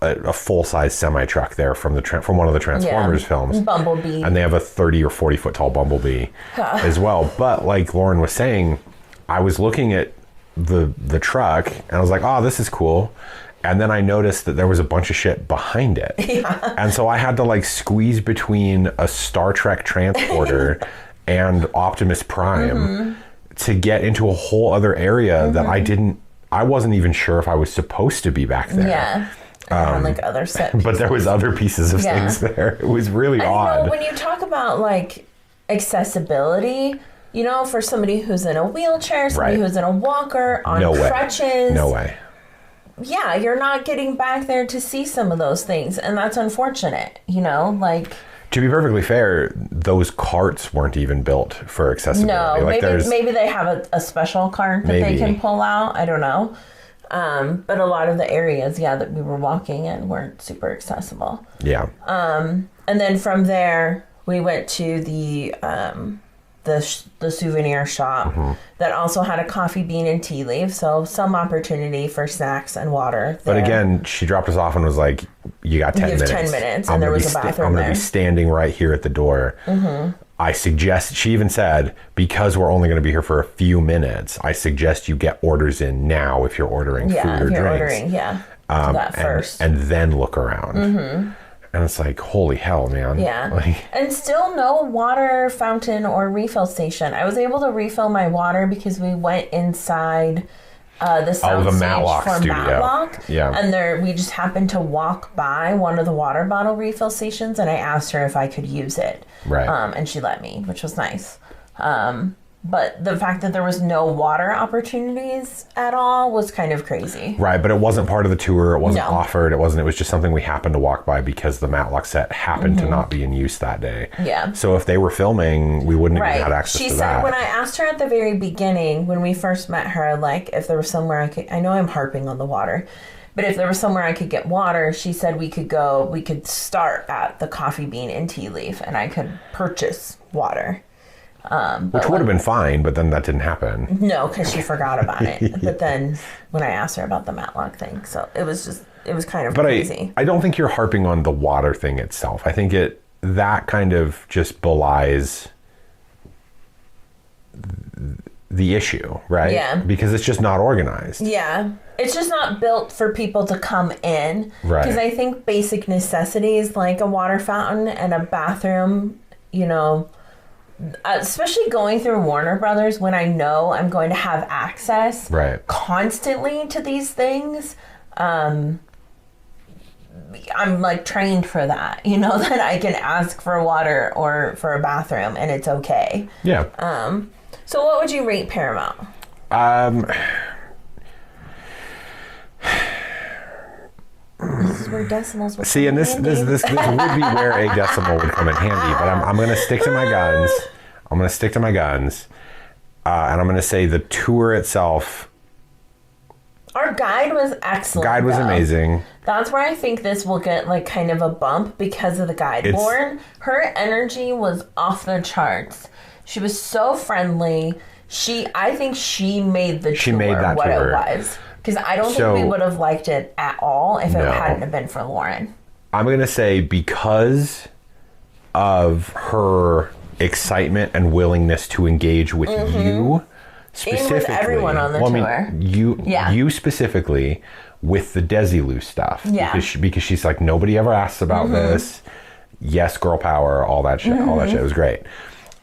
a full size semi truck there from one of the Transformers films, Bumblebee, and they have a 30 or 40 foot tall Bumblebee as well. But like Lauren was saying, I was looking at the truck and I was like, oh, this is cool. And then I noticed that there was a bunch of shit behind it. Yeah. And so I had to like squeeze between a Star Trek transporter and Optimus Prime to get into a whole other area that I wasn't even sure if I was supposed to be back there. Yeah. Like other set pieces. But there was other pieces of things there. It was really odd. You know, when you talk about like accessibility, you know, for somebody who's in a wheelchair, somebody who's in a walker, on crutches. No way. Yeah, you're not getting back there to see some of those things. And that's unfortunate, you know, like... To be perfectly fair, those carts weren't even built for accessibility. No, like maybe they have a special cart that they can pull out. I don't know. But a lot of the areas, that we were walking in weren't super accessible. Yeah. And then from there, we went to the souvenir shop that also had a coffee bean and tea leaf, so some opportunity for snacks and water there. But again, she dropped us off and was like, you got 10 minutes. 10 minutes, and there was a bathroom I'm going to be standing right here at the door. I suggest, she even said, because we're only going to be here for a few minutes, I suggest you get orders in now if you're ordering food or drinks. That first. And then look around. And it's like, holy hell, man. Yeah. Like, and still no water fountain or refill station. I was able to refill my water because we went inside the soundstage Matlock for studio. Matlock. Yeah. And we just happened to walk by one of the water bottle refill stations, and I asked her if I could use it. Right. And she let me, which was nice. But the fact that there was no water opportunities at all was kind of crazy. Right, but it wasn't part of the tour. It wasn't offered. It was just something we happened to walk by because the Matlock set happened to not be in use that day. Yeah. So if they were filming, we wouldn't have had access to that. She said when I asked her at the very beginning, when we first met her, like if there was somewhere I know I'm harping on the water, but if there was somewhere I could get water, she said we could start at the coffee bean and tea leaf and I could purchase water. Which would have been fine, but then that didn't happen. No, because she forgot about it. But then when I asked her about the Matlock thing, so it was kind of crazy. I don't think you're harping on the water thing itself. I think that kind of just belies the issue, right? Yeah. Because it's just not organized. Yeah. It's just not built for people to come in. Right. Because I think basic necessities like a water fountain and a bathroom, you know... especially going through Warner Brothers when I know I'm going to have access constantly to these things. I'm like trained for that, you know, that I can ask for water or for a bathroom and it's okay. Yeah. So what would you rate Paramount? This is where decimals would see, and this would be where a decimal would come in handy, but I'm going to stick to my guns. And I'm going to say the tour itself. Our guide was excellent. Amazing. That's where I think this will get like kind of a bump because of the guide. Lauren, her energy was off the charts. She was so friendly. I think she made the tour what it was. Because I don't think we would have liked it at all if it hadn't have been for Lauren. I'm going to say because of her excitement and willingness to engage with you specifically. And with everyone on the tour. You specifically with the Desilu stuff. Yeah. Because she's like, nobody ever asks about this. Yes, girl power, all that shit. All that shit was great.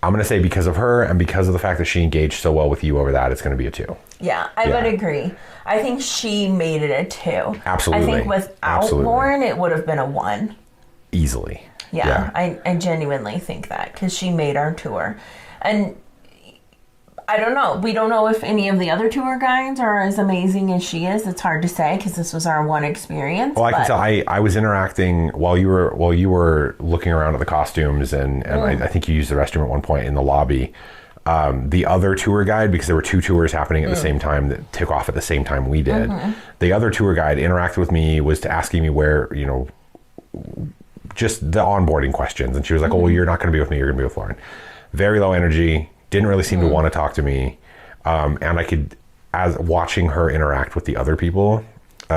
I'm going to say because of her and because of the fact that she engaged so well with you over that, it's going to be a 2. Yeah, I would agree. I think she made it a 2. Absolutely. I think without Lauren, it would have been a 1. Easily. Yeah. I genuinely think that because she made our tour. And I don't know. We don't know if any of the other tour guides are as amazing as she is. It's hard to say because this was our one experience. Well, I can tell. I was interacting while you were looking around at the costumes, and I think you used the restroom at one point in the lobby. The other tour guide, because there were 2 tours happening at the same time that took off at the same time we did. The other tour guide interacted with me, was to asking me where, just the onboarding questions. And she was like, oh, well, you're not going to be with me. You're going to be with Lauren. Very low energy. Didn't really seem to want to talk to me. And I could, as watching her interact with the other people, we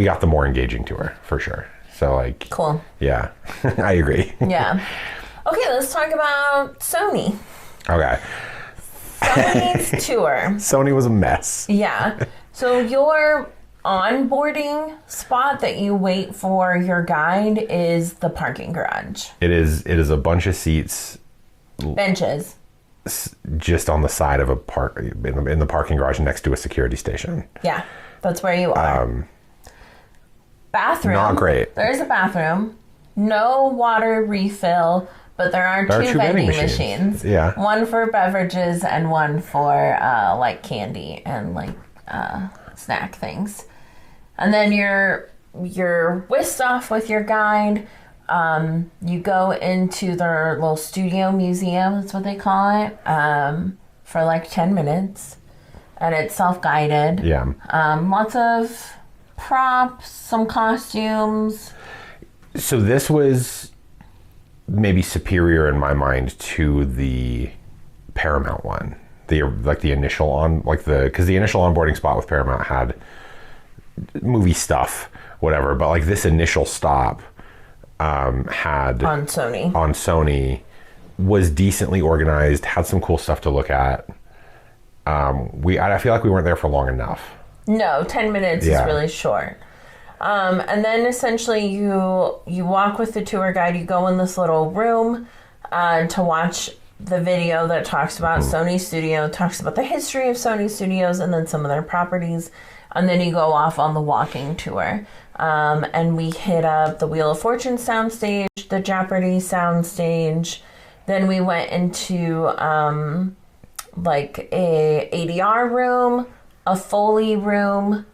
got the more engaging tour for sure. So like, cool. Yeah, I agree. Yeah. Okay, let's talk about Sony. Okay. Sony's tour. Sony was a mess. Yeah. So your onboarding spot that you wait for your guide is the parking garage. It is a bunch of seats. Benches. Just on the side of a park, in the parking garage next to a security station. Yeah, that's where you are. Bathroom. Not great. There is a bathroom. No water refill, but there are two vending machines. Yeah. One for beverages and one for like candy and like snack things. And then you're whisked off with your guide. You go into their little studio museum, that's what they call it, for like 10 minutes. And it's self-guided. Yeah. Lots of props, some costumes. So this was maybe superior in my mind to the Paramount one. Because the initial onboarding spot with Paramount had movie stuff, whatever. But like this initial stop had on Sony was decently organized, had some cool stuff to look at. I feel like we weren't there for long enough. No, 10 minutes is really short. And then essentially you walk with the tour guide. You go in this little room to watch the video that talks about Sony Studio, talks about the history of Sony Studios and then some of their properties. And then you go off on the walking tour. And we hit up the Wheel of Fortune soundstage, the Jeopardy soundstage. Then we went into like a ADR room, a Foley room,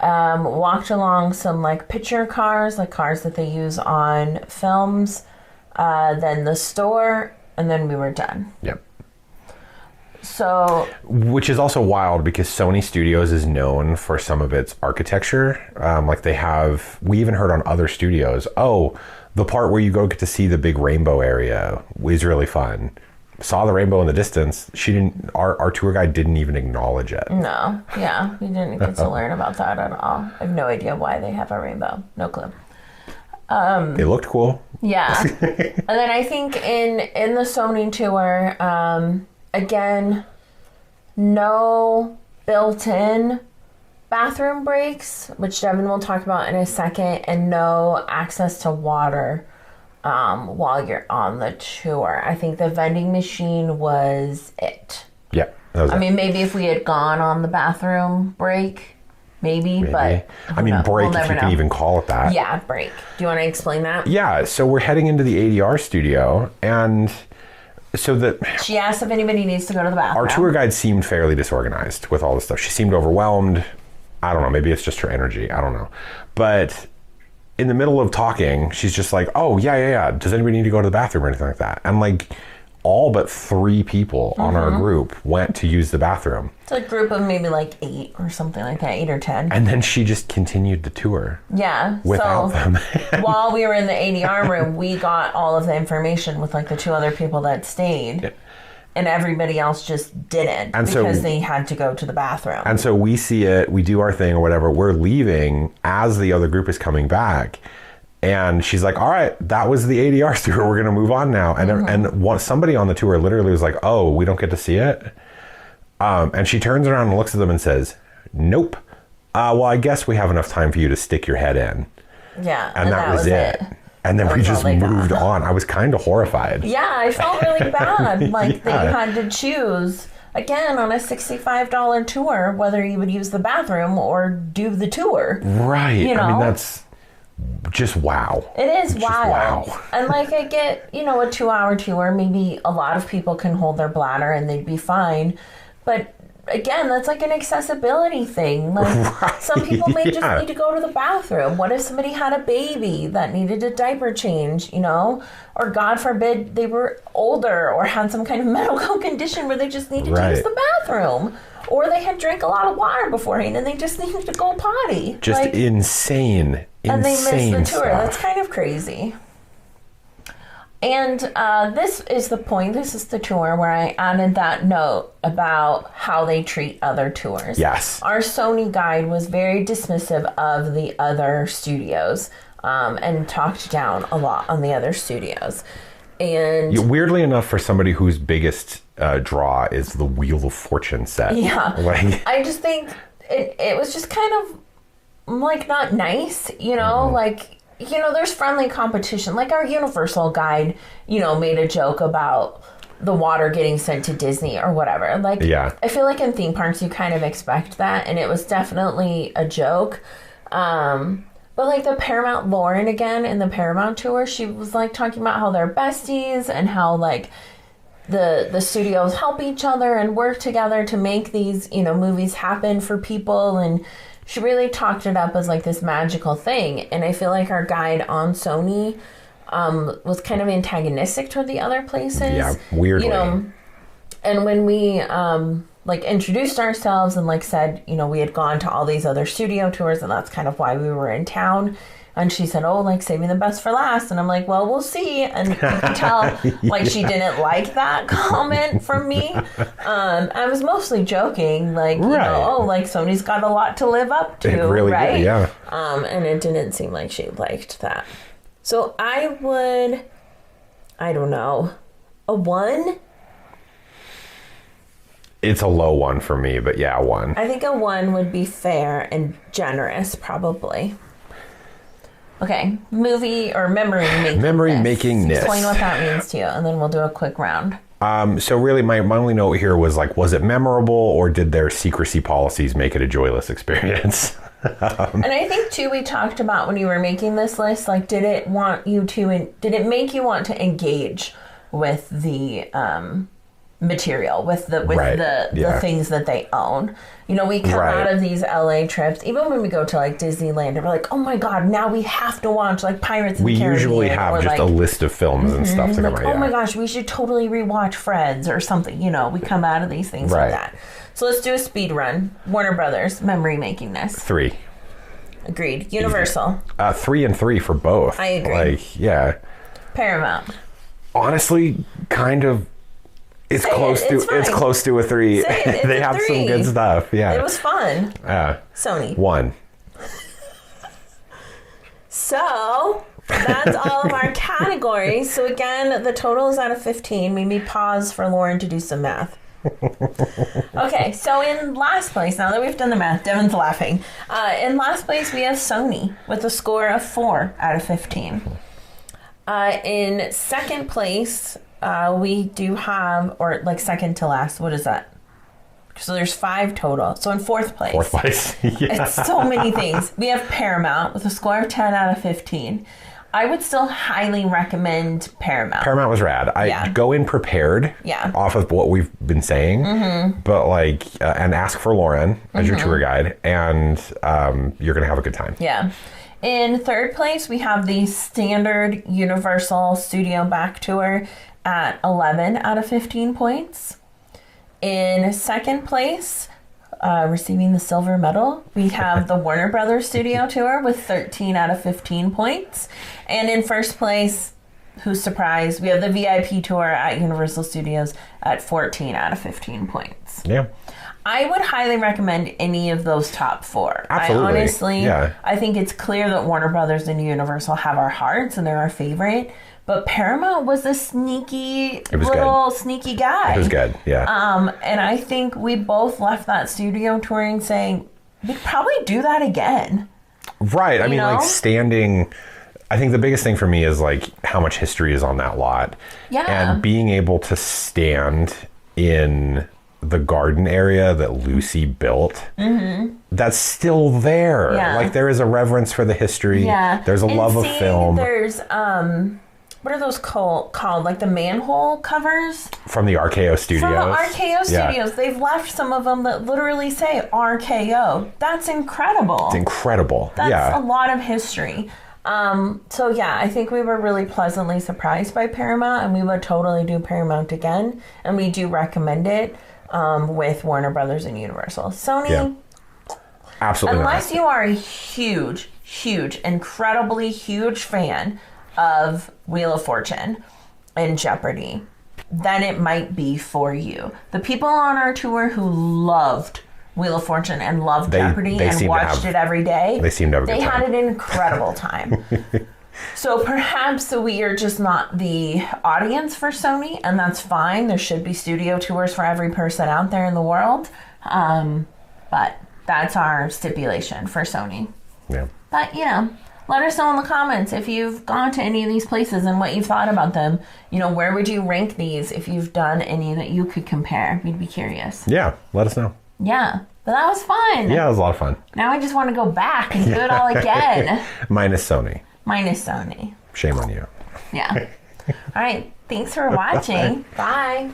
walked along some like picture cars, like cars that they use on films, then the store, and then we were done. Yep. So, which is also wild because Sony Studios is known for some of its architecture. We even heard on other studios, the part where you go get to see the big rainbow area is really fun. Saw the rainbow in the distance. Our tour guide didn't even acknowledge it. No, yeah, we didn't get to learn about that at all. I have no idea why they have a rainbow. No clue. It looked cool. Yeah. And then I think in the Sony tour, again, no built-in bathroom breaks, which Devin will talk about in a second, and no access to water while you're on the tour. I think the vending machine was it. Yeah, that was it. I mean, maybe if we had gone on the bathroom break, maybe. But break, if you can even call it that. Yeah, break. Do you want to explain that? Yeah, so we're heading into the ADR studio, and so she asked if anybody needs to go to the bathroom. Our tour guide seemed fairly disorganized with all this stuff. She seemed overwhelmed. I don't know, maybe it's just her energy. I don't know. But in the middle of talking, she's just like, oh, yeah. Does anybody need to go to the bathroom or anything like that? And like all but 3 people on our group went to use the bathroom. It's a group of maybe like 8 or something like that, 8 or 10. And then she just continued the tour. Yeah. Without them. While we were in the ADR room, we got all of the information with like the 2 other people that stayed. Yeah. And everybody else just didn't because they had to go to the bathroom. And so we see it, we do our thing or whatever. We're leaving as the other group is coming back. And she's like, all right, that was the ADR tour. We're going to move on now. And somebody on the tour literally was like, oh, we don't get to see it? And she turns around and looks at them and says, nope. Well, I guess we have enough time for you to stick your head in. Yeah. And that was it. And then we just moved on. I was kind of horrified. Yeah, I felt really bad. Like they had to choose, again, on a $65 tour, whether you would use the bathroom or do the tour. Right. I mean, that's just wow. It is wild. Wow. And like I get, a 2-hour tour, maybe a lot of people can hold their bladder and they'd be fine. But again, that's like an accessibility thing. Like Right, some people may just yeah. need to go to the bathroom. What if somebody had a baby that needed a diaper change, you know? Or God forbid they were older or had some kind of medical condition where they just needed to use Right. the bathroom. Or they had drank a lot of water beforehand and they just needed to go potty. Just like, insane and they missed the tour. stuff. That's kind of crazy. And this is the point. This is the tour where I added that note about how they treat other tours. Yes. Our Sony guide was very dismissive of the other studios and talked down a lot on the other studios. And Weirdly enough, for somebody whose biggest draw is the Wheel of Fortune set. yeah, Like, I just think it was just kind of like not nice, you know, like, you know, there's friendly competition. Like our Universal guide, you know, made a joke about the water getting sent to Disney or whatever. Like, Yeah. I feel like in theme parks, you kind of expect that. And it was definitely a joke. But like the Paramount Lauren again in the Paramount tour, she was like talking about how they're besties and how like the studios help each other and work together to make these, you know, movies happen for people. And she really talked it up as like this magical thing. And I feel like our guide on Sony was kind of antagonistic toward the other places. yeah, weirdly. You know, and when we like introduced ourselves and like said, you know, we had gone to all these other studio tours and that's kind of why we were in town. And she said, oh, like, saving the best for last. And I'm like, well, we'll see. And you can tell, like, she didn't like that comment from me. I was mostly joking, like, you Right. know, oh, like, Sony's got a lot to live up to, It really did, right? yeah. And it didn't seem like she liked that. So I would, I don't know, a 1? It's a low one for me, but yeah, 1. I think a 1 would be fair and generous, probably. Okay, movie or memory making. Memory making-ness. Explain what that means to you, and then we'll do a quick round. So really, my only note here was like, was it memorable, or did their secrecy policies make it a joyless experience? And I think too, we talked about when you were making this list, like, did it make you want to engage with the material, with the Right, the yeah. things that they own? You know, we come Right. out of these LA trips, even when we go to like Disneyland, and we're like, oh my god, now we have to watch like Pirates of We the Caribbean. usually have or, just like, a list of films and stuff to come like, out. oh my Yeah. gosh, we should totally rewatch Fred's or something. You know, we come out of these things Right. like that. So let's do a speed run. Warner Brothers, memory makingness. 3. Agreed. Universal, 3 and 3 for both. I agree. Like, yeah. Paramount. Honestly, kind of. It's Say it, close to. it's It's fine. close to a 3. Say it, it's They a have 3. some good stuff. Yeah. It was fun. Sony. 1. So that's all of our categories. So again, the total is out of 15. Maybe pause for Lauren to do some math. Okay, so in last place, now that we've done the math, Devin's laughing. In last place, we have Sony with a score of 4 out of 15. In second place, we do have, or like second to last, what is that? So there's 5 total. So in fourth place. Fourth place. Yeah. It's so many things. We have Paramount with a score of 10 out of 15. I would still highly recommend Paramount. Paramount was rad. I go in prepared Yeah. off of what we've been saying, but like, and ask for Lauren as your tour guide, and you're going to have a good time. Yeah. In third place, we have the standard Universal Studio Back Tour at 11 out of 15 points. In second place, receiving the silver medal, we have the Warner Brothers Studio Tour with 13 out of 15 points. And in first place, who's surprised, we have the VIP Tour at Universal Studios at 14 out of 15 points. Yeah. I would highly recommend any of those top 4. Absolutely. I honestly, Yeah. I think it's clear that Warner Brothers and Universal have our hearts and they're our favorite. But Paramount was a sneaky sneaky guy. It was good. Yeah. And I think we both left that studio touring saying we'd probably do that again. Right. I mean, know? like standing. I think the biggest thing for me is like how much history is on that lot. Yeah. And being able to stand in the garden area that Lucy built, that's still there. Yeah. Like there is a reverence for the history. Yeah. There's a love of film. There's what are those called? Like the manhole covers? From the RKO studios. From the RKO studios. Yeah. They've left some of them that literally say RKO. That's incredible. It's incredible. That's a lot of history. So yeah, I think we were really pleasantly surprised by Paramount, and we would totally do Paramount again. And we do recommend it with Warner Brothers and Universal. Sony, absolutely unless not. you are a huge, incredibly huge fan of Wheel of Fortune and Jeopardy, then it might be for you. The people on our tour who loved Wheel of Fortune and loved Jeopardy and watched it every day, they seemed to have a good time. Had an incredible time. So perhaps we are just not the audience for Sony, and that's fine. There should be studio tours for every person out there in the world. But that's our stipulation for Sony. Yeah. But, let us know in the comments if you've gone to any of these places and what you've thought about them. Where would you rank these if you've done any that you could compare? We'd be curious. Yeah, let us know. Yeah, but that was fun. Yeah, it was a lot of fun. Now I just want to go back and do it all again. Minus Sony. Minus Sony. Shame on you. Yeah. All right. Thanks for watching. Bye.